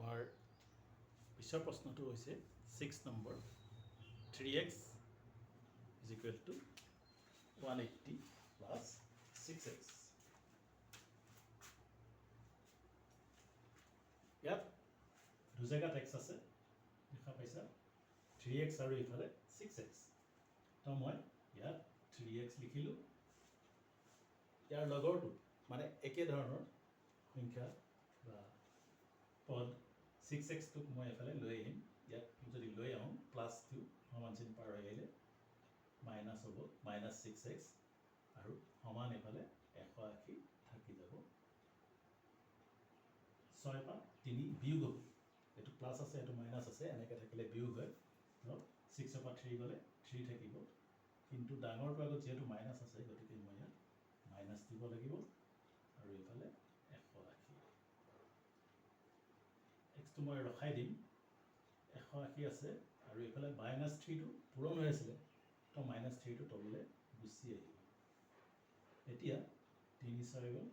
আমাৰ পিছৰ প্ৰশ্নটো হৈছে 6 number 3x is equal to 180 plus 6x. ইয়াত দুজেগাত x আছে দেখা পাইছা 3x আৰু ইফালে 6x তো মই ইয়াত 3x লিখিলোঁ ইয়াৰ লগৰটো মানে একে ধৰণৰ সংখ্যা বা পদ 6x টোক মই এফালে লৈ আহিম ইয়াত যদি লৈ আহোঁ প্লাছ টু সমান চিন পাৰ হৈ আহিলে মাইনাছ হ'ব মাইনাছ 6x আৰু সমান এফালে 180 থাকি যাব 6 পা 3 বিয়োগ হ'ব এইটো প্লাছ আছে এইটো মাইনাছ আছে এনেকৈ থাকিলে বিয়োগ হয় তো 6 পা 3 গ'লে 3 থাকিব কিন্তু ডাঙৰটো আগত যিহেতু মাইনাছ আছে গতিকে মই ইয়াত মাইনাছ দিব লাগিব আৰু এইফালে 180 এক্সটো মই ৰখাই দিম 180 আছে আৰু এইফালে মাইনাছ 3টো পূৰণ হৈ আছিলে তো মাইনাছ 3টো তললৈ গুচি আহিব এতিয়া 3 6 গ'ল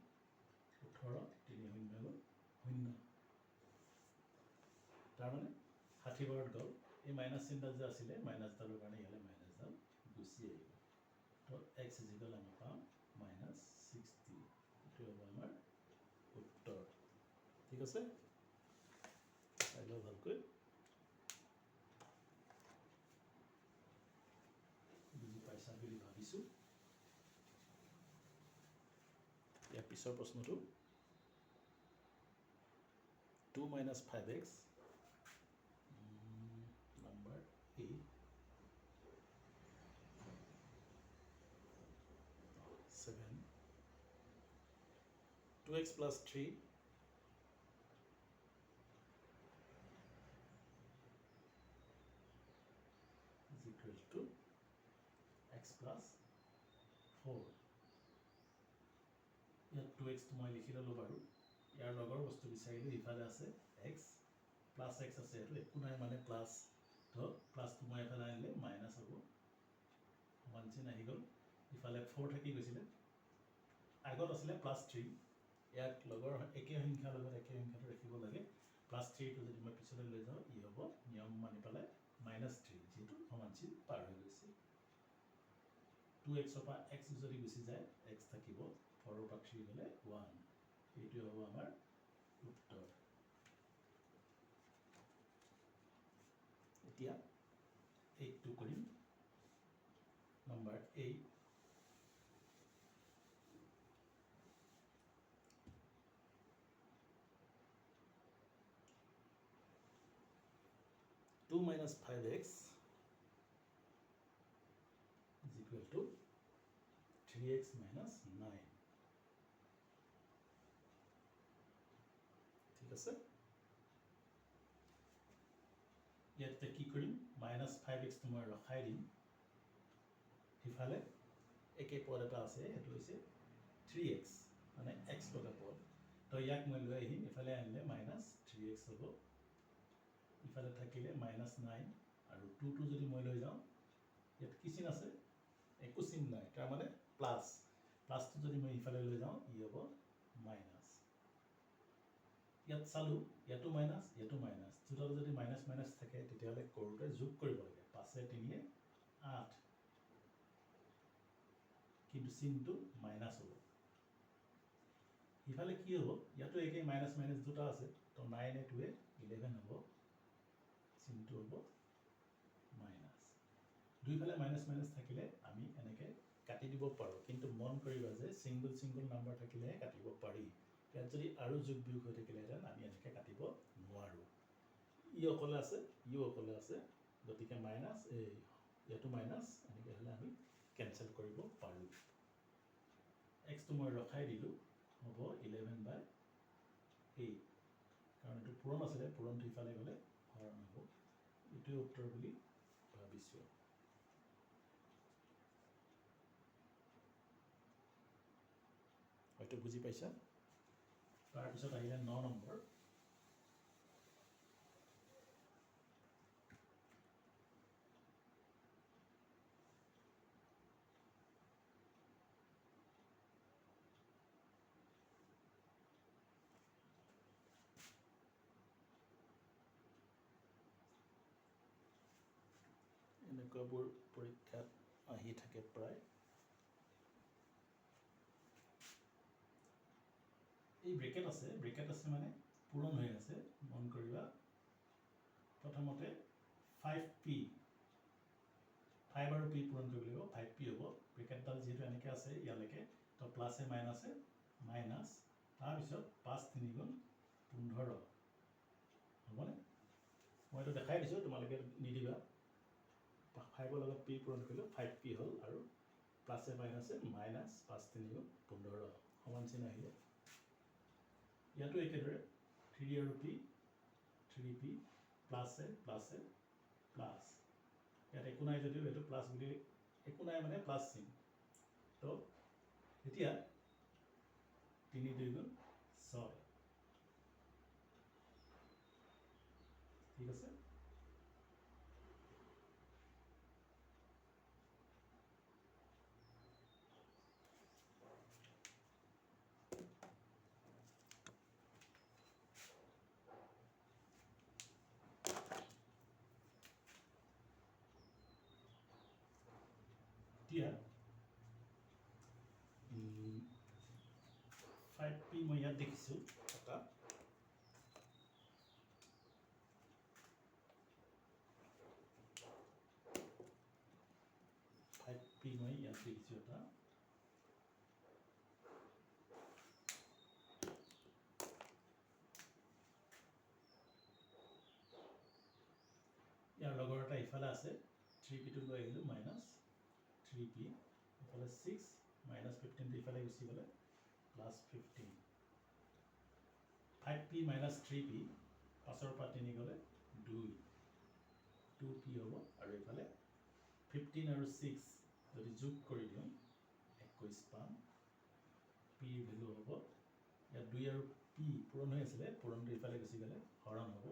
18 3 শূন্য গ'ল 0 তাৰমানে 60 বাৰত গ'ল এই মাইনাছ চিনডাল যে আছিলে মাইনাছডালৰ কাৰণে ইয়ালৈ মাইনাছডাল গুচি আহিব তো x ইজিকেল আমি পাম মাইনাছ 60 এইটো হ'ব আমাৰ উত্তৰ ঠিক আছে চাই লওঁ ভালকৈ বুজি পাইছা বুলি ভাবিছোঁ ইয়াৰ পিছৰ প্ৰশ্নটো 2 minus 5x number A 7 2x plus 3 is equal to x plus 4 ইয়াত 2x তো মই লিখি ল'লোঁ বাৰু ইয়াৰ লগৰ বস্তু বিচাৰিলোঁ ইফালে আছে x প্লাছ x আছে এইটো একো নাই মানে প্লাছ তো প্লাছটো মই এফালে আনিলে মাইনাছ হ'ব সমান চিন আহি গ'ল ইফালে 4 থাকি গৈছিলে আগত আছিলে প্লাছ 3 ইয়াক লগৰ একে সংখ্যাৰ লগত একে সংখ্যাটো ৰাখিব লাগে প্লাছ 3টো যদি মই পিছলৈ লৈ যাওঁ ই হ'ব নিয়ম মানি পেলাই মাইনাছ 3 যিহেতু সমান চিন পাৰ হৈ গৈছে 2x পৰা x যদি গুচি যায় x থাকিব 4 পৰা 3 গ'লে 1 এইটো হ'ব আমাৰ উত্তৰ এতিয়া 8টো কৰিম number 8 2 minus 5x is equal to 3x minus 9 ঠিক আছে ইয়াতে কি কৰিম মাইনাছ 5x তো মই ৰখাই দিম সিফালে একে পদ এটা আছে সেইটো হৈছে 3x মানে x লগা পদ তো ইয়াক মই লৈ আহিম ইফালে আনিলে মাইনাছ 3x হ'ব ইফালে থাকিলে মাইনাছ 9 আৰু 2টো যদি মই লৈ যাওঁ ইয়াত কি চিন আছে একো চিন নাই তাৰমানে প্লাছ প্লাছটো যদি মই ইফালে লৈ যাওঁ ই হ'ব মাইনাছ ইয়াত চালোঁ ইয়াতো মাইনাছ দুটাত যদি মাইনাছ মাইনাছ থাকে তেতিয়াহ'লে কৰোঁতে যোগ কৰিব লাগে 5 3 8 কিন্তু চিনটো মাইনাছ হ'ব ইফালে কি হ'ব ইয়াতো একেই মাইনাছ মাইনাছ দুটা আছে তো 9 2 11 হ'ব চিনটো হ'ব মাইনাছ দুইফালে মাইনাছ মাইনাছ থাকিলে আমি এনেকৈ কাটি দিব পাৰোঁ কিন্তু মন কৰিবা যে সিঙ্গল নাম্বাৰ থাকিলে কাটিব পাৰি ইয়াত যদি আৰু যোগ বিয়োগ হৈ থাকিলেহেঁতেন আমি এনেকৈ কাটিব নোৱাৰোঁ ই অকলে আছে ইও অকলে আছে গতিকে মাইনাছ ইয়াতো মাইনাছ এনেকৈ হ'লে আমি কেনচেল কৰিব পাৰোঁ এক্সটো মই ৰখাই দিলোঁ হ'ব 11/8 কাৰণ এইটো পূৰণ আছিলে পূৰণটো ইফালে গ'লে হৰণ হ'ব এইটোৱে উত্তৰ বুলি ভাবিছোঁ হয়তো বুজি পাইছা তাৰপিছত আহিলে 9 নম্বৰ এনেকুৱাবোৰ পৰীক্ষাত আহি থাকে প্ৰায়। এই ব্ৰেকেট আছে মানে পূৰণ হৈ আছে। মন কৰিবা প্ৰথমতে 5p 5 আৰু p পূৰণ কৰিব লাগিব। 5p হ'ব। ব্ৰেকেটডাল যিহেতু এনেকৈ আছে ইয়ালৈকে, তো প্লাছে মাইনাছে মাইনাছ, তাৰপিছত 5 3 গুণ 15 হ'বনে? মই এইটো দেখাই দিছোঁ, তোমালোকে নিদিবা। 5ৰ লগত p পূৰণ কৰিলোঁ, 5p হ'ল, আৰু প্লাছে মাইনাছে মাইনাছ 5 3 গুণ 15 সমান চিন আহিলে। ইয়াতো একেদৰে 3 আৰু p 3p প্লাছে প্লাছে প্লাছ, ইয়াত একো নাই যদিও এইটো প্লাছ বুলি একো নাই মানে প্লাছ চিন। তো এতিয়া 3 2 গুণ 6, ঠিক আছে। এতিয়া 5p মই ইয়াত দেখিছোঁ এটা, 5p মই ইয়াত দেখিছোঁ এটা। ইয়াৰ লগৰ এটা ইফালে আছে, 3pটো লৈ আহিলোঁ মাইনাছ 3p, ইফালে 6 মাইনাছ 15টো ইফালে গুচি গ'লে প্লাছ 15। 5p মাইনাছ 3p 5ৰ পৰা 3 গ'লে 2p হ'ব, আৰু ইফালে 15 আৰু 6 যদি যোগ কৰি দিওঁ 21 পাম। p ভেলু হ'ব, ইয়াত 2 আৰু p পূৰণ হৈ আছিলে, পূৰণটো ইফালে গুচি গ'লে হৰণ হ'ব,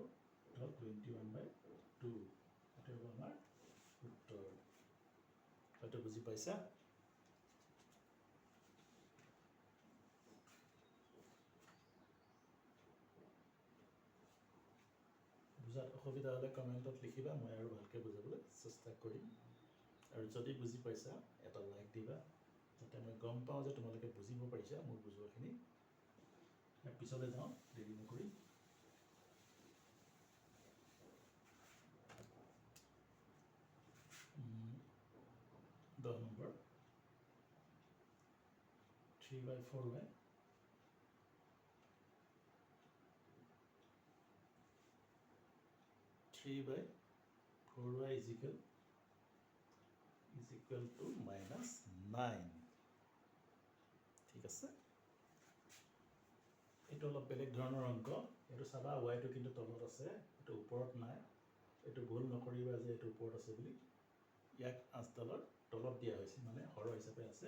তো 21/2। এইটো হ'ব আমাৰ উত্তৰ। হয়তো বুজি পাইছা? বুজাত অসুবিধা হ'লে কমেণ্টত লিখিবা, মই আৰু ভালকৈ বুজাবলৈ চেষ্টা কৰিম। আৰু যদি বুজি পাইছা এটা লাইক দিবা, যাতে মই গম পাওঁ যে তোমালোকে বুজিব পাৰিছা মোৰ বুজোৱাখিনি। ইয়াৰ পিছলৈ যাওঁ দেৰি নকৰি। দহ number 3/4y 3/4y is equal to -9, ঠিক আছে। এইটো অলপ বেলেগ ধৰণৰ অংক। এইটো চাবা ৱাইটো কিন্তু তলত আছে, এইটো ওপৰত নাই। এইটো ভুল নকৰিবা যে এইটো ওপৰত আছে বুলি। ইয়াক আঁচডালৰ তলত দিয়া হৈছে, মানে হৰ হিচাপে আছে,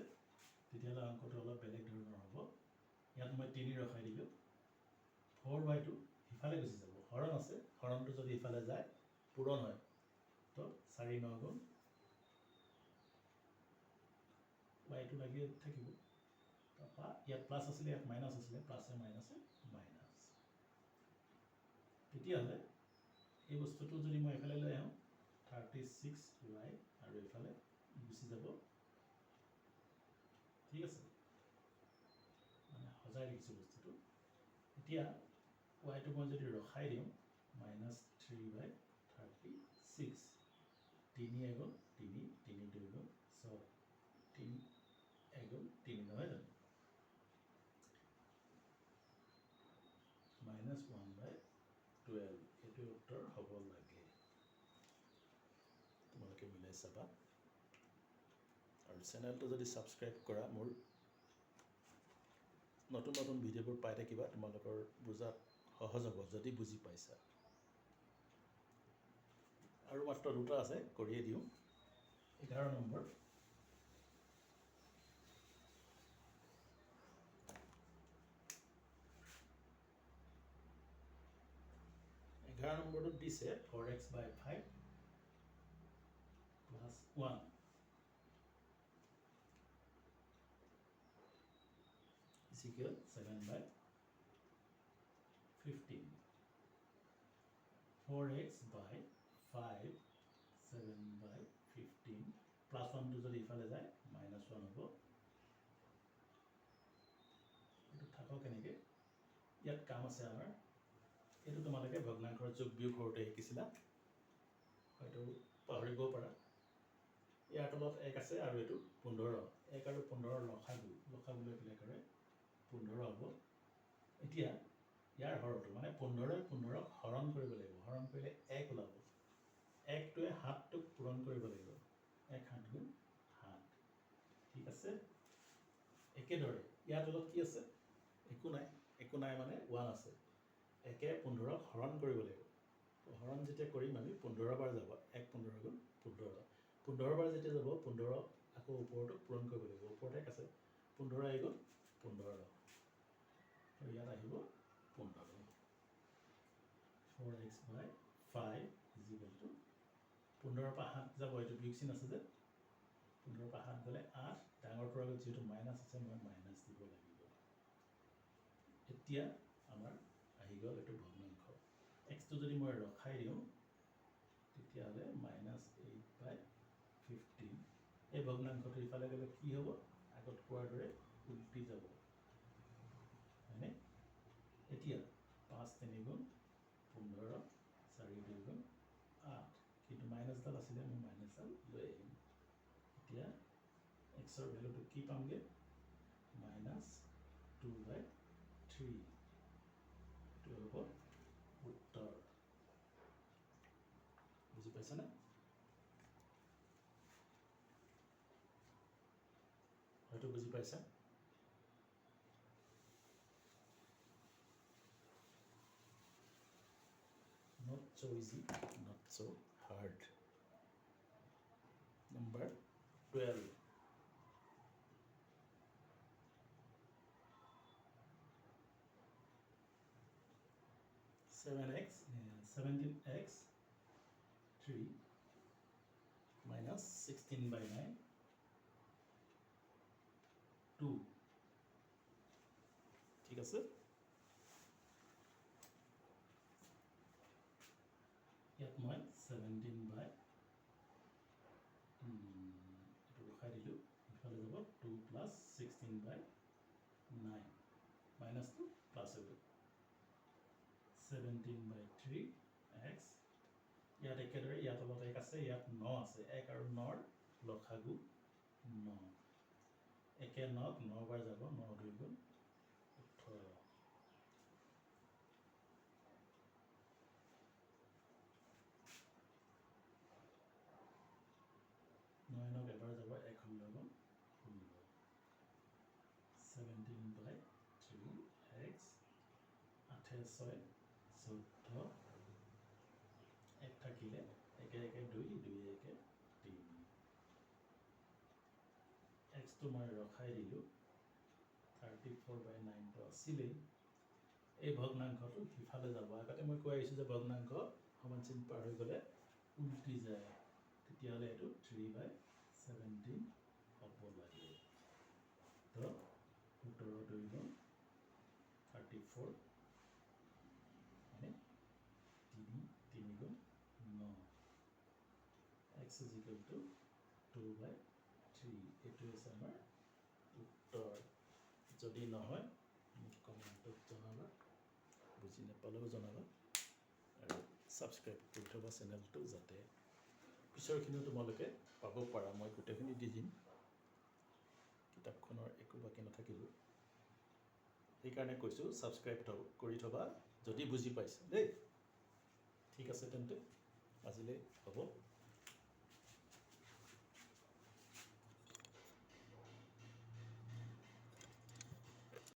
তেতিয়াহ'লে অংকটো অলপ বেলেগ ধৰণৰ হ'ব। ইয়াত মই 3 ৰখাই দিলোঁ, 4yটো সিফালে গুচি যাব, হৰণ আছে, হৰণটো যদি ইফালে যায় পূৰণ হয়, তো 4 9 গুণ yটো লাগি থাকিব। তাৰপৰা ইয়াত প্লাছ আছিলে, ইয়াত মাইনাছ আছিলে, প্লাছে মাইনাছে মাইনাছ। তেতিয়াহ'লে এই বস্তুটো যদি মই এফালে লৈ আহোঁ 36y, আৰু এইফালে গুচি যাব, ঠিক আছে, মানে সজাই লিখিছোঁ বস্তুটো। এতিয়া ৱাইটো মই যদি ৰখাই দিওঁ -3/36, 3 এগুণ 3, 3 2 গুণ 6, 3 এগুণ 3, নহয় জানো? -1/12, এইটো উত্তৰ হ'ব লাগে। তোমালোকে মিলাই চাবা। আৰু চেনেলটো যদি ছাবস্ক্ৰাইব কৰা, মোৰ নতুন নতুন ভিডিঅ'বোৰ পাই থাকিবা, তোমালোকৰ বুজাত সহজ হ'ব যদি বুজি পাইছা। আৰু মাত্ৰ দুটা আছে, কৰিয়ে দিওঁ। 11 নম্বৰ 11 নম্বৰটোত দিছে 4x/5 + 1 is equal 7/15. 4x/5 7/15 15 plus 1টো যদি ইফালে যায় -1 হ'ব এইটো থাকক কেনেকৈ ইয়াত কাম আছে আমাৰ এইটো তোমালোকে ভগ্নাংশৰ যোগ বিয়োগ কৰোঁতে শিকিছিলা হয়তো পাহৰিব পাৰা ইয়াৰ তলত 1 আছে আৰু এইটো 15 1 আৰু 15 লসাগু লৈ পেলাই কৰে 15 হ'ব এতিয়া ইয়াৰ হৰটো মানে 15ৰ 15ক হৰণ কৰিব লাগিব হৰণ কৰিলে 1 ওলাব 1টোৱে 7টোক পূৰণ কৰিব লাগিব 1 7 গুণ 7 ঠিক আছে একেদৰে ইয়াৰ তলত কি আছে একো নাই মানে 1 আছে 1 15ক হৰণ কৰিব লাগিব হৰণ যেতিয়া কৰিম আমি 15 বাৰ যাব 1 15 গুণ 15 বাৰ যেতিয়া যাব 15 আকৌ ওপৰটোক পূৰণ কৰিব লাগিব ওপৰত 1 আছে 15 আহি গ'ল 15 আৰু ইয়াত আহিব 15 4x by 5 is equal to 15 পৰা 7 যাব এইটো বিয়োগ চিন আছে যে 15 পৰা 7 গ'লে 8 ডাঙৰটোৰ আগত যিহেতু মাইনাছ আছে মই মাইনাছ দিব লাগিব এতিয়া আমাৰ আহি গ'ল এইটো ভগ্নাংশ এক্সটো যদি মই ৰখাই দিওঁ তেতিয়াহ'লে -8/15 এই ভগ্নাংশটো ইফালে গ'লে কি হ'ব আগত কোৱাৰ দৰে উল্টি যাব হয়নে এতিয়া 5 3 গুণ 15 4 2 গুণ 8 কিন্তু মাইনাছডাল আছিলে মই মাইনাছডাল লৈ আহিম এতিয়া এক্সৰ ভেলুটো কি পামগৈ -2/3 এইটো হ'ব উত্তৰ বুজি পাইছানে হয়তো বুজি পাইছা not so easy not so hard number 12 17x 3 minus 16/9 2 ঠিক আছে ইয়াত মই 17 বাই এইটো ৰখাই দিলোঁ ইফালে যাব 2 প্লাছ 16/9 মাইনাছটো প্লাছ হৈ গ'ল 17/3 x ইয়াত একেদৰে ইয়াত তলত 1 আছে ইয়াত 9 আছে 1 আৰু 9ৰ লসাগু 9 1 9ক 9 বাৰ যাব 9 2 গুণ 18 9 9ক এবাৰ যাব 1 16 গুণ 16 17/3 x 8 6 14 1 থাকিলে 1 1 2 2 1 3 এক্সটো মই ৰখাই দিলোঁ 34/9টো আছিলেই এই ভগ্নাংশটো সিফালে যাব আগতে মই কৈ আহিছোঁ যে ভগ্নাংশ সমান চিন পাৰ হৈ গ'লে উল্টি যায় তেতিয়াহ'লে এইটো 3/17 হ'ব লাগে তো 17 2 গুণ 34 মানে 3 গুণ 9 x is equal to 2/3 এইটো হৈছে আমাৰ উত্তৰ যদি নহয় মোক কমেণ্টত জনাবা বুজি নাপালেও জনাবা আৰু ছাবস্ক্ৰাইব কৰি থবা চেনেলটো যাতে পিছৰখিনিও তোমালোকে পাব পাৰা মই গোটেইখিনি দি দিম কিতাপখনৰ একো বাকী নাথাকিব সেইকাৰণে কৈছোঁ ছাবস্ক্ৰাইব কৰি থবা যদি বুজি পাইছে দেই ঠিক আছে তেন্তে আজিলৈ হ'ব